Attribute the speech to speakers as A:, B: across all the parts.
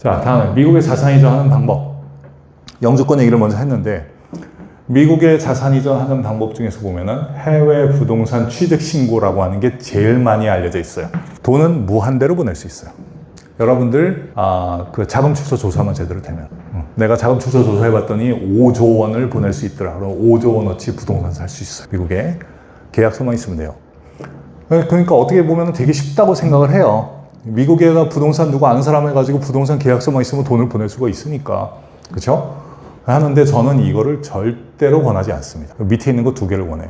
A: 자, 다음에 미국의 자산 이전하는 방법. 영주권 얘기를 먼저 했는데, 미국의 자산 이전하는 방법 중에서 보면은 해외 부동산 취득 신고라고 하는 게 제일 많이 알려져 있어요. 돈은 무한대로 보낼 수 있어요. 여러분들 그 자금 축소 조사만 제대로 되면, 내가 자금 축소 조사해봤더니 5조 원을 보낼 수 있더라. 그럼 5조 원어치 부동산 살 수 있어요. 미국에 계약서만 있으면 돼요. 그러니까 어떻게 보면 되게 쉽다고 생각을 해요. 미국에다 부동산 누구 아는 사람 해가지고 부동산 계약서만 있으면 돈을 보낼 수가 있으니까. 그렇죠? 하는데 저는 이거를 절대로 권하지 않습니다. 밑에 있는 거 두 개를 권해요.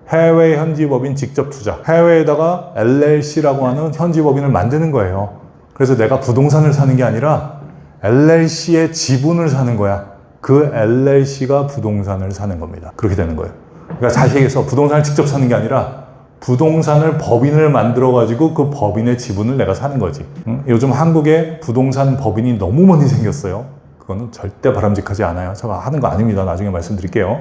A: 해외 현지법인 직접 투자. 해외에다가 LLC라고 하는 현지법인을 만드는 거예요. 그래서 내가 부동산을 사는 게 아니라 LLC의 지분을 사는 거야. 그 LLC가 부동산을 사는 겁니다. 그렇게 되는 거예요. 그러니까 다시 얘기해서 부동산을 직접 사는 게 아니라 부동산을 법인을 만들어가지고 그 법인의 지분을 내가 사는 거지. 요즘 한국에 부동산 법인이 너무 많이 생겼어요. 그거는 절대 바람직하지 않아요. 제가 하는 거 아닙니다. 나중에 말씀드릴게요.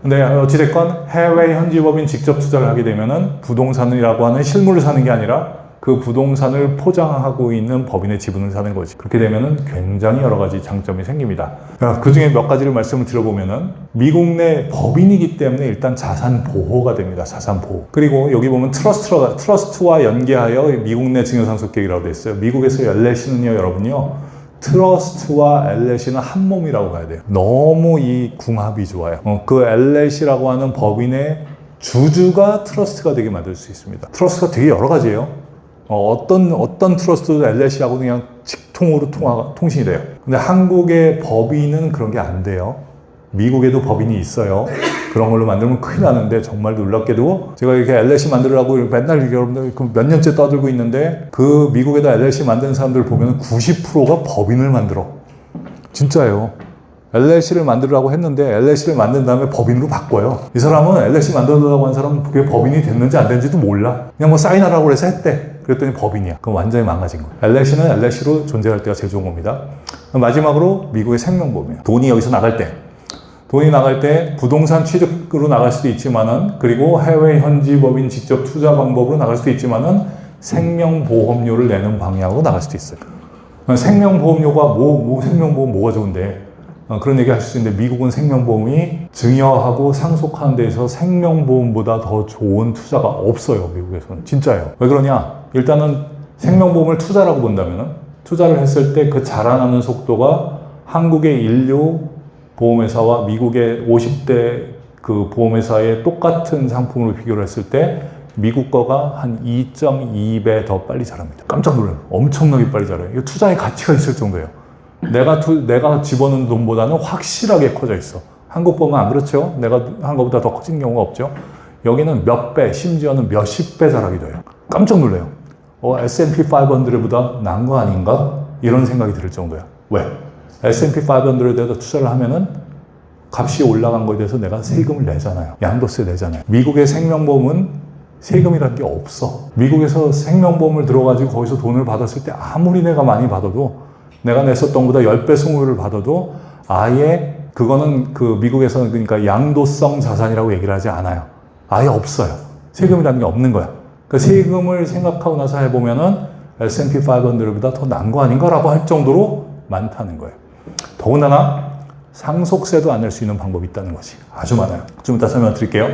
A: 근데 어찌됐건 해외 현지법인 직접 투자를 하게 되면은 부동산이라고 하는 실물을 사는 게 아니라 그 부동산을 포장하고 있는 법인의 지분을 사는 거지. 그렇게 되면은 굉장히 여러 가지 장점이 생깁니다. 그 중에 몇 가지를 말씀을 드려보면은 미국 내 법인이기 때문에 일단 자산 보호가 됩니다. 자산 보호. 그리고 여기 보면 트러스트와 연계하여 미국 내 증여상속계획이라고 되어 있어요. 미국에서 LLC는요, 여러분요, 트러스트와 LLC는 한 몸이라고 봐야 돼요. 너무 이 궁합이 좋아요. 그 LLC라고 하는 법인의 주주가 트러스트가 되게 만들 수 있습니다. 트러스트가 되게 여러 가지예요. 어떤 트러스트도 LLC하고 그냥 직통으로 통신이 돼요. 근데 한국의 법인은 그런 게 안 돼요. 미국에도 법인이 있어요. 그런 걸로 만들면 큰일 나는데, 정말 놀랍게도 제가 이렇게 LLC 만들으라고 맨날 여러분들 몇 년째 떠들고 있는데, 그 미국에다 LLC 만드는 사람들 보면 90%가 법인을 만들어. 진짜예요. LLC를 만들으라고 했는데 LLC를 만든 다음에 법인으로 바꿔요. 이 사람은 LLC 만들려고 한 사람은 그게 법인이 됐는지 안 됐는지도 몰라. 그냥 뭐 사인하라고 해서 했대. 그랬더니 법인이야. 그럼 완전히 망가진 거예요. LLC는 LLC로 존재할 때가 제일 좋은 겁니다. 마지막으로 미국의 생명보험이에요. 돈이 여기서 나갈 때 부동산 취득으로 나갈 수도 있지만은, 그리고 해외 현지법인 직접 투자 방법으로 나갈 수도 있지만은 생명보험료를 내는 방향으로 나갈 수도 있어요. 생명보험료가 생명보험 뭐가 좋은데, 그런 얘기 하실 수 있는데, 미국은 생명보험이 증여하고 상속하는 데에서 생명보험보다 더 좋은 투자가 없어요. 미국에서는. 진짜예요. 왜 그러냐? 일단은 생명보험을 투자라고 본다면은, 투자를 했을 때 그 자라나는 속도가 한국의 인류 보험회사와 미국의 50대 그 보험회사의 똑같은 상품으로 비교를 했을 때 미국 거가 한 2.2배 더 빨리 자랍니다. 깜짝 놀라요. 엄청나게 빨리 자라요. 이거 투자의 가치가 있을 정도예요. 내가 집어넣은 돈보다는 확실하게 커져 있어. 한국 보면 안 그렇죠? 내가 한 것보다 더 커진 경우가 없죠? 여기는 몇 배, 심지어는 몇십 배 자라기도 해요. 깜짝 놀래요. S&P 500보다 나은 거 아닌가? 이런 생각이 들 정도야. 왜? S&P 500에다 투자를 하면은 값이 올라간 거에 대해서 내가 세금을 내잖아요. 양도세 내잖아요. 미국의 생명보험은 세금이라는 게 없어. 미국에서 생명보험을 들어가지고 거기서 돈을 받았을 때 아무리 내가 많이 받아도, 내가 냈었던 것보다 10배 승률을 받아도 아예 그거는 그 미국에서는 그러니까 양도성 자산이라고 얘기를 하지 않아요. 아예 없어요. 세금이라는 게 없는 거야. 그 세금을 생각하고 나서 해보면은 S&P 500보다 더 나은 거 아닌가라고 할 정도로 많다는 거예요. 더군다나 상속세도 안 낼 수 있는 방법이 있다는 것이 아주 많아요. 좀 이따 설명 드릴게요.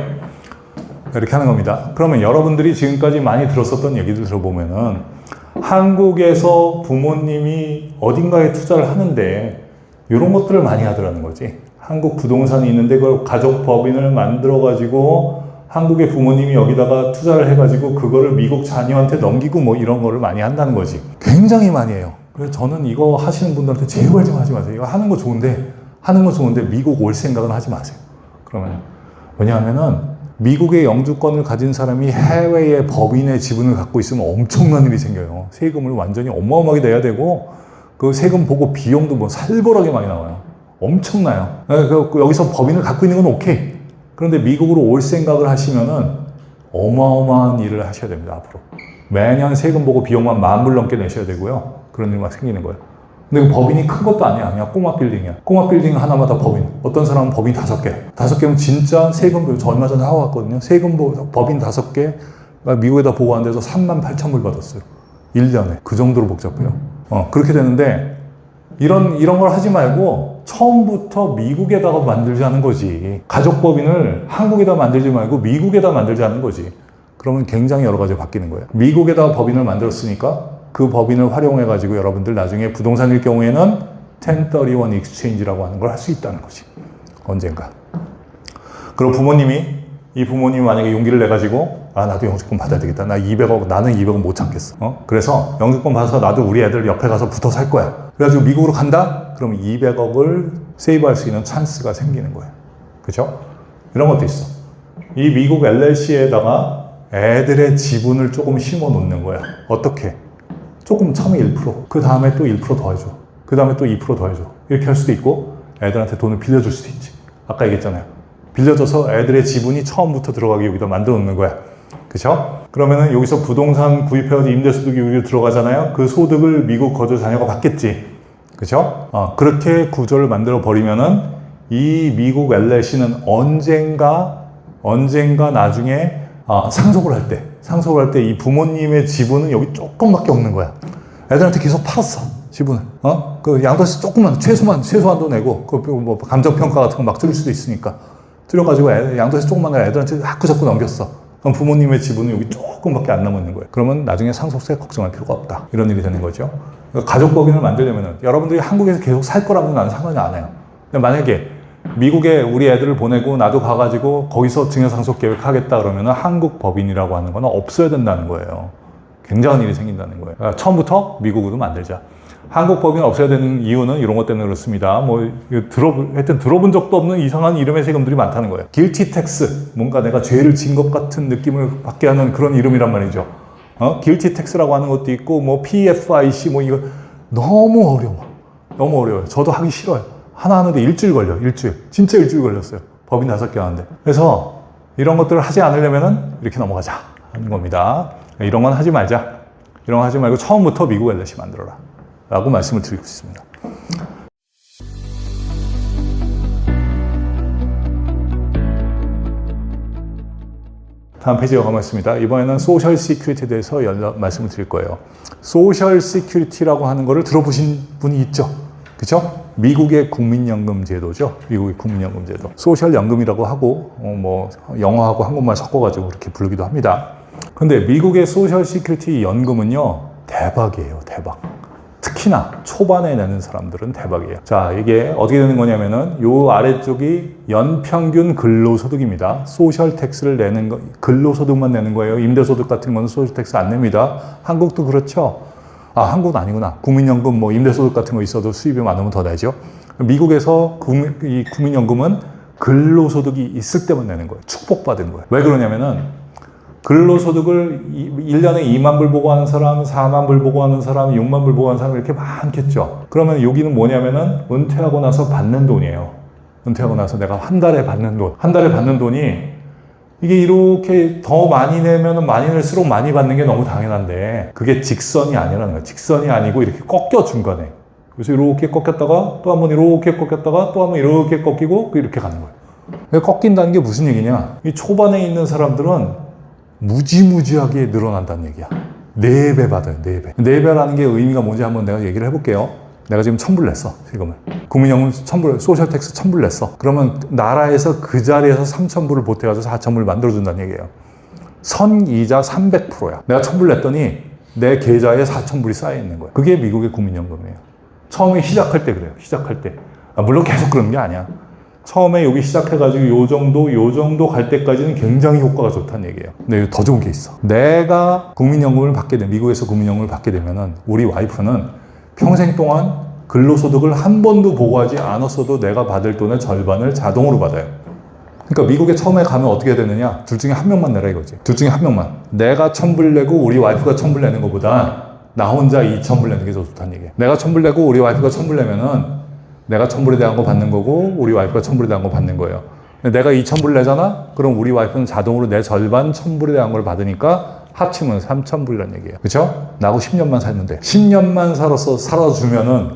A: 이렇게 하는 겁니다. 그러면 여러분들이 지금까지 많이 들었었던 얘기들 들어보면은, 한국에서 부모님이 어딘가에 투자를 하는데 이런 것들을 많이 하더라는 거지. 한국 부동산이 있는데 그걸 가족 법인을 만들어가지고 한국의 부모님이 여기다가 투자를 해가지고 그거를 미국 자녀한테 넘기고 뭐 이런 거를 많이 한다는 거지. 굉장히 많이 해요. 그래서 저는 이거 하시는 분들한테 제발 좀 하지 마세요. 이거 하는 거 좋은데 미국 올 생각은 하지 마세요. 그러면 왜냐하면은 미국의 영주권을 가진 사람이 해외의 법인의 지분을 갖고 있으면 엄청난 일이 생겨요. 세금을 완전히 어마어마하게 내야 되고, 그 세금 보고 비용도 뭐 살벌하게 많이 나와요. 엄청나요. 여기서 법인을 갖고 있는 건 오케이. 그런데 미국으로 올 생각을 하시면은 어마어마한 일을 하셔야 됩니다. 앞으로 매년 세금 보고 비용만 10,000불 넘게 내셔야 되고요. 그런 일만 생기는 거예요. 근데 그 법인이 큰 것도 아니야. 그냥 꼬마 빌딩이야. 꼬마 빌딩 하나마다 법인. 어떤 사람은 법인 5개. 5개면 진짜 세금, 저 얼마 전에 하고 왔거든요. 세금 법인 5개, 미국에다 보고한 데서 38,000불 받았어요. 1년에. 그 정도로 복잡해요. 그렇게 되는데 이런 걸 하지 말고 처음부터 미국에다가 만들자는 거지. 가족법인을 한국에다 만들지 말고 미국에다 만들자는 거지. 그러면 굉장히 여러 가지가 바뀌는 거예요. 미국에다가 법인을 만들었으니까 그 법인을 활용해 가지고 여러분들 나중에 부동산일 경우에는 1031 익스체인지라고 하는 걸 할 수 있다는 거지. 언젠가. 그리고 이 부모님이 만약에 용기를 내 가지고 나도 영주권 받아야 되겠다. 나는 200억 못 참겠어. 그래서 영주권 받아서 나도 우리 애들 옆에 가서 붙어 살 거야. 그래가지고 미국으로 간다? 그러면 200억을 세이브할 수 있는 찬스가 생기는 거예요. 그죠? 이런 것도 있어. 이 미국 LLC에다가 애들의 지분을 조금 심어 놓는 거야. 어떻게? 조금 처음에 1%, 그 다음에 또 1% 더해줘. 그 다음에 또 2% 더해줘. 이렇게 할 수도 있고 애들한테 돈을 빌려줄 수도 있지. 아까 얘기했잖아요. 빌려줘서 애들의 지분이 처음부터 들어가게 여기다 만들어 놓는 거야. 그쵸? 그러면은 여기서 부동산 구입해가지고 임대소득이 여기로 들어가잖아요. 그 소득을 미국 거주 자녀가 받겠지. 그쵸? 그렇게 구조를 만들어 버리면은 이 미국 LLC는 언젠가 나중에 상속을 할 때 이 부모님의 지분은 여기 조금밖에 없는 거야. 애들한테 계속 팔았어. 지분을. 그 양도세 조금만, 최소한도 내고, 뭐 감정평가 같은 거 막 들을 수도 있으니까. 들여가지고 양도세 조금만 내가 애들한테 자꾸 넘겼어. 그럼 부모님의 지분은 여기 조금밖에 안 남아있는 거예요. 그러면 나중에 상속세 걱정할 필요가 없다. 이런 일이 되는 거죠. 그러니까 가족법인을 만들려면은 여러분들이 한국에서 계속 살 거라고는 나는 상관이 안 해요. 근데 만약에 미국에 우리 애들을 보내고 나도 가가지고 거기서 증여상속 계획 하겠다 그러면은 한국 법인이라고 하는 거는 없어야 된다는 거예요. 굉장한 일이 생긴다는 거예요. 그러니까 처음부터 미국으로 만들자. 한국 법인 없어야 되는 이유는 이런 것 때문에 그렇습니다. 하여튼 들어본 적도 없는 이상한 이름의 세금들이 많다는 거예요. guilty tax, 뭔가 내가 죄를 진 것 같은 느낌을 받게 하는 그런 이름이란 말이죠. guilty tax라고 하는 것도 있고, 뭐 PFIC, 이거 너무 어려워요. 저도 하기 싫어요. 하나 하는데 일주일 걸려. 진짜 일주일 걸렸어요. 법인 5개 하는데. 그래서 이런 것들을 하지 않으려면은 이렇게 넘어가자 하는 겁니다. 이런 건 하지 말자. 이런 거 하지 말고 처음부터 미국 LLC 만들어라 라고 말씀을 드리고 있습니다. 다음 페이지에 가보겠습니다. 이번에는 소셜 시큐리티에 대해서 말씀을 드릴 거예요. 소셜 시큐리티라고 하는 거를 들어보신 분이 있죠? 그쵸? 미국의 국민연금 제도죠. 미국의 국민연금 제도. 소셜 연금이라고 하고, 영어하고 한국말 섞어가지고 그렇게 부르기도 합니다. 근데 미국의 소셜 시큐리티 연금은요, 대박이에요, 대박. 특히나 초반에 내는 사람들은 대박이에요. 자, 이게 어떻게 되는 거냐면은 요 아래쪽이 연평균 근로소득입니다. 소셜 텍스를 내는 거, 근로소득만 내는 거예요. 임대소득 같은 거는 소셜 텍스 안 냅니다. 한국도 그렇죠. 한국은 아니구나. 국민연금, 임대소득 같은 거 있어도 수입이 많으면 더 내죠. 미국에서 이 국민연금은 근로소득이 있을 때만 내는 거예요. 축복받은 거예요. 왜 그러냐면은 근로소득을 1년에 2만 불 보고하는 사람, 4만 불 보고하는 사람, 6만 불 보고하는 사람 이렇게 많겠죠. 그러면 여기는 뭐냐면은 은퇴하고 나서 받는 돈이에요. 은퇴하고 나서 내가 한 달에 받는 돈이 이게 이렇게 더 많이 내면은 많이 낼수록 많이 받는 게 너무 당연한데 그게 직선이 아니라는 거예요. 직선이 아니고 이렇게 꺾여 중간에. 그래서 이렇게 꺾였다가 또 한 번 이렇게 꺾였다가 또 한 번 이렇게 꺾이고 이렇게 가는 거예요. 꺾인다는 게 무슨 얘기냐? 이 초반에 있는 사람들은 무지무지하게 늘어난다는 얘기야. 4배 받아요, 4배. 4배라는 게 의미가 뭔지 한번 내가 얘기를 해볼게요. 내가 지금 1,000불 냈어, 세금을. 국민연금 1,000불, 소셜텍스 1,000불 냈어. 그러면 나라에서 그 자리에서 3,000불을 보태가지고 4,000불을 만들어준다는 얘기예요. 선이자 300%야. 내가 1,000불 냈더니 내 계좌에 4,000불이 쌓여있는 거야. 그게 미국의 국민연금이에요. 처음에 시작할 때 그래요, 시작할 때. 물론 계속 그러는 게 아니야. 처음에 여기 시작해가지고 요 정도 갈 때까지는 굉장히 효과가 좋다는 얘기예요. 근데 더 좋은 게 있어. 내가 국민연금을 받게 되면, 미국에서 국민연금을 받게 되면은 우리 와이프는 평생 동안 근로소득을 한 번도 보고하지 않았어도 내가 받을 돈의 절반을 자동으로 받아요. 그러니까 미국에 처음에 가면 어떻게 되느냐? 둘 중에 한 명만 내라 이거지. 둘 중에 한 명만. 내가 1,000불 내고 우리 와이프가 1,000불 내는 것보다 나 혼자 2,000불 내는 게 더 좋다는 얘기예요. 내가 1,000불 내고 우리 와이프가 1,000불 내면은 내가 1,000불에 대한 거 받는 거고 우리 와이프가 1,000불에 대한 거 받는 거예요. 내가 2,000불 내잖아? 그럼 우리 와이프는 자동으로 내 절반 1,000불에 대한 걸 받으니까 합치면 3,000불이라는 얘기예요. 그쵸? 나하고 10년만 살면 돼. 10년만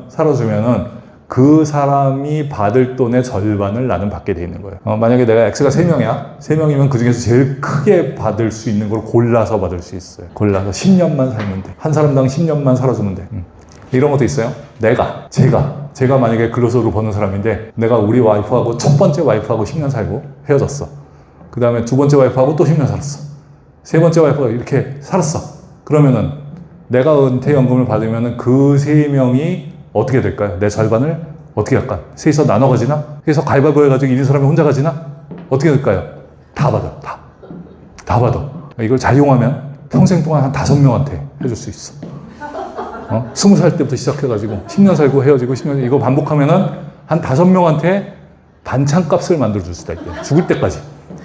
A: 살아주면은 그 사람이 받을 돈의 절반을 나는 받게 돼 있는 거예요. 만약에 내가 X가 3명이야? 3명이면 그 중에서 제일 크게 받을 수 있는 걸 골라서 받을 수 있어요. 골라서 10년만 살면 돼. 한 사람당 10년만 살아주면 돼. 이런 것도 있어요. 제가 만약에 근로소득을 버는 사람인데 내가 우리 와이프하고 첫 번째 와이프하고 10년 살고 헤어졌어. 그 다음에 두 번째 와이프하고 또 10년 살았어. 세 번째 와이프가 이렇게 살았어. 그러면은 내가 은퇴연금을 받으면은 그 세 명이 어떻게 될까요? 내 절반을 어떻게 할까? 셋이서 나눠 가지나? 그래서 가위바위보 해가지고 이긴 사람이 혼자 가지나? 어떻게 될까요? 다 받아. 다 받아. 이걸 잘 이용하면 평생 동안 한 5명한테 해줄 수 있어. 20살 때부터 시작해가지고 10년 살고 헤어지고 10년 이거 반복하면은 한 5명한테 반찬값을 만들어줄 수가 있대. 죽을 때까지.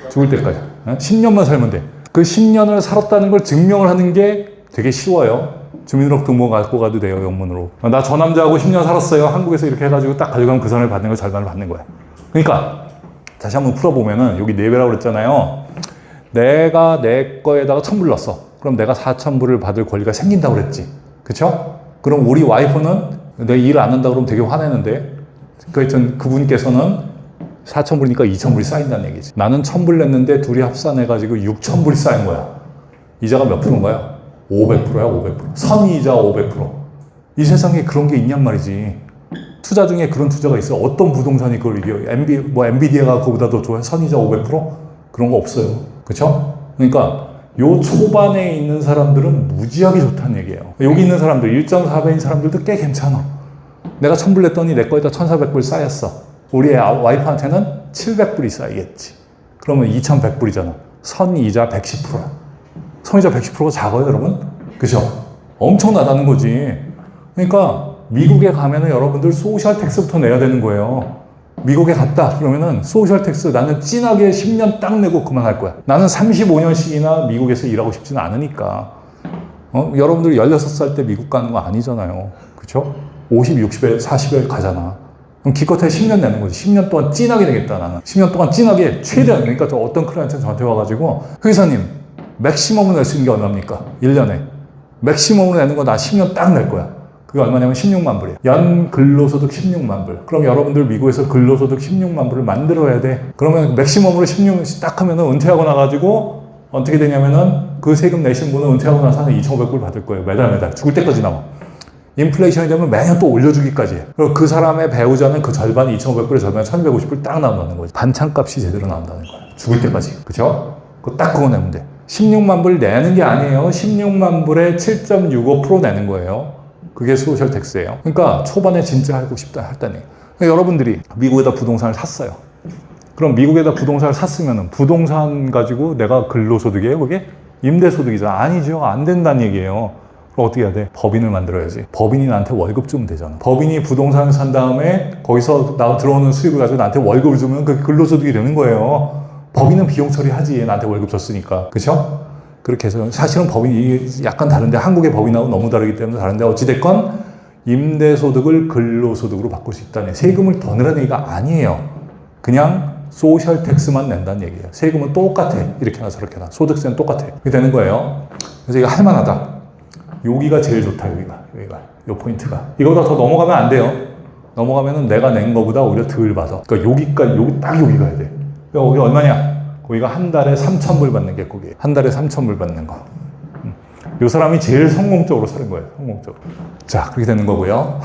A: 10년만 살면 돼. 그 10년을 살았다는 걸 증명을 하는 게 되게 쉬워요. 주민등록등본 갖고 가도 돼요, 영문으로. 나 저 남자하고 10년 살았어요. 한국에서 이렇게 해가지고 딱 가져가면 그 사람이 받는 거 절반을 받는 거야. 그러니까 다시 한번 풀어보면은 여기 4배라고 그랬잖아요. 내가 내 거에다가 1,000불 넣었어. 그럼 내가 4,000불을 받을 권리가 생긴다고 그랬지. 그쵸? 그럼 우리 와이프는 내 일을 안 한다 그러면 되게 화내는데 하여튼 그분께서는 4,000불이니까 2,000불이 쌓인다는 얘기지. 나는 1,000불 냈는데 둘이 합산해가지고 6,000불이 쌓인 거야. 이자가 몇 프로인가요? 500%야, 500%. 선이자 500%. 이 세상에 그런 게 있냔 말이지. 투자 중에 그런 투자가 있어. 어떤 부동산이 그걸 이겨? 엔비디아가 그거보다 더 좋아요? 선이자 500%? 그런 거 없어요. 그쵸? 그러니까 요 초반에 있는 사람들은 무지하게 좋다는 얘기예요. 여기 있는 사람들, 1.4배인 사람들도 꽤 괜찮아. 내가 1,000불 냈더니 내 거에다 1,400불 쌓였어. 우리 와이프한테는 700불이 쌓이겠지. 그러면 2,100불이잖아. 선이자 110%야. 선이자 110%가 작아요, 여러분? 그죠? 엄청나다는 거지. 그러니까 미국에 가면은 여러분들 소셜 텍스부터 내야 되는 거예요. 미국에 갔다 그러면은 소셜 텍스 나는 진하게 10년 딱 내고 그만할 거야. 나는 35년씩이나 미국에서 일하고 싶지는 않으니까. 여러분들 16살 때 미국 가는 거 아니잖아요. 그쵸? 50, 60에 40에 가잖아. 그럼 기껏해 10년 내는 거지. 10년 동안 진하게 되겠다, 나는. 10년 동안 진하게 최대한. 그러니까 저 어떤 클라이언트는 저한테 와가지고 회사님 맥시멈으로 낼 수 있는 게 얼마입니까? 1년에. 맥시멈으로 내는 거 나 10년 딱 낼 거야. 그게 얼마냐면 16만 불이에요. 연 근로소득 16만 불. 그럼 여러분들 미국에서 근로소득 16만 불을 만들어야 돼. 그러면 맥시멈으로 16만 딱 하면은 은퇴하고 나가지고 어떻게 되냐면은 그 세금 내신 분은 은퇴하고 나서 한 2,500불 받을 거예요. 매달. 죽을 때까지 남아. 인플레이션이 되면 매년 또 올려주기까지 해. 그리고 그 사람의 배우자는 그 절반 2,500불의 절반에 1,250불 딱 나온다는 거지. 반찬값이 제대로 나온다는 거야. 죽을 때까지. 그쵸? 딱 그거 내면 돼. 16만 불 내는 게 아니에요. 16만 불에 7.65% 내는 거예요. 그게 소셜 텍스예요. 그러니까 초반에 진짜 하고 싶다 했다니. 그러니까 여러분들이 미국에다 부동산을 샀어요. 그럼 미국에다 부동산을 샀으면 부동산 가지고 내가 근로소득이에요? 그게? 임대소득이잖아. 아니죠. 안 된다는 얘기예요. 그럼 어떻게 해야 돼? 법인을 만들어야지. 법인이 나한테 월급 주면 되잖아. 법인이 부동산을 산 다음에 거기서 들어오는 수입을 가지고 나한테 월급을 주면 그게 근로소득이 되는 거예요. 법인은 비용 처리하지. 나한테 월급 줬으니까. 그쵸? 그렇게 해서 사실은 법인이 약간 다른데 한국의 법인하고 너무 다르기 때문에 다른데 어찌됐건 임대소득을 근로소득으로 바꿀 수 있다는 세금을 더 내라는 얘기가 아니에요. 그냥 소셜 텍스만 낸다는 얘기예요. 세금은 똑같아. 이렇게나 저렇게나. 소득세는 똑같아. 이렇게 되는 거예요. 그래서 이거 할만하다. 여기가 제일 좋다. 여기가. 요 포인트가. 이거보다 더 넘어가면 안 돼요. 넘어가면은 내가 낸 거보다 오히려 덜 받아. 그러니까 여기까지, 딱 여기 가야 돼. 여기 얼마냐? 거기가 한 달에 3,000불 받는 게 거기에. 한 달에 3,000불 받는 거. 요 사람이 제일 성공적으로 사는 거예요. 성공적으로. 자, 그렇게 되는 거고요.